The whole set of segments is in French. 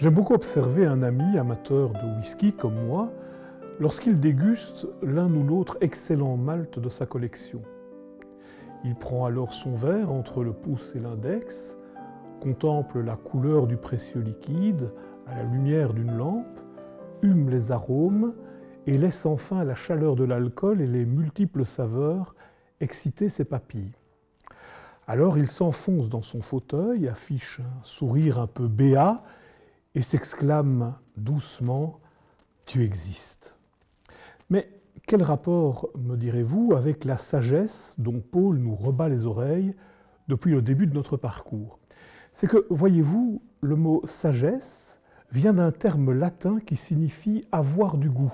J'aime beaucoup observer un ami amateur de whisky comme moi lorsqu'il déguste l'un ou l'autre excellent malt de sa collection. Il prend alors son verre entre le pouce et l'index, contemple la couleur du précieux liquide à la lumière d'une lampe, hume les arômes et laisse enfin la chaleur de l'alcool et les multiples saveurs exciter ses papilles. Alors il s'enfonce dans son fauteuil, affiche un sourire un peu béat et s'exclame doucement « Tu existes ». Mais quel rapport, me direz-vous, avec la sagesse dont Paul nous rebat les oreilles depuis le début de notre parcours? C'est que, voyez-vous, le mot « sagesse » vient d'un terme latin qui signifie « avoir du goût ».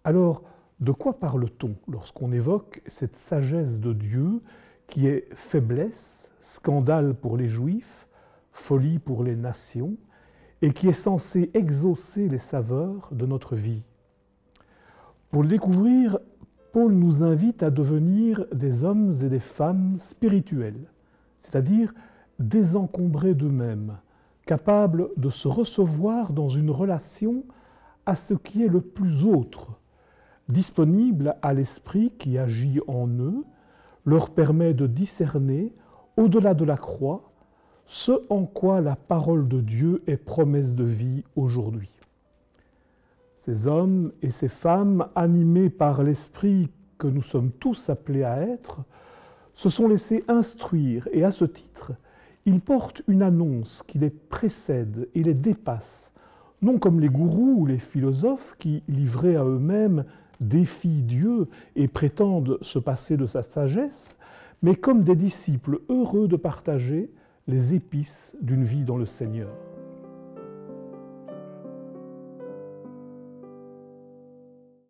Alors, de quoi parle-t-on lorsqu'on évoque cette sagesse de Dieu qui est faiblesse, scandale pour les Juifs, folie pour les nations, et qui est censée exaucer les saveurs de notre vie? Pour le découvrir, Paul nous invite à devenir des hommes et des femmes spirituels, c'est-à-dire désencombrés d'eux-mêmes, capables de se recevoir dans une relation à ce qui est le plus autre, disponible à l'esprit qui agit en eux, leur permet de discerner, au-delà de la croix, ce en quoi la parole de Dieu est promesse de vie aujourd'hui. Ces hommes et ces femmes, animés par l'esprit que nous sommes tous appelés à être, se sont laissés instruire et à ce titre, ils portent une annonce qui les précède et les dépasse, non comme les gourous ou les philosophes qui, livrés à eux-mêmes, défient Dieu et prétendent se passer de sa sagesse, mais comme des disciples heureux de partager les épices d'une vie dans le Seigneur.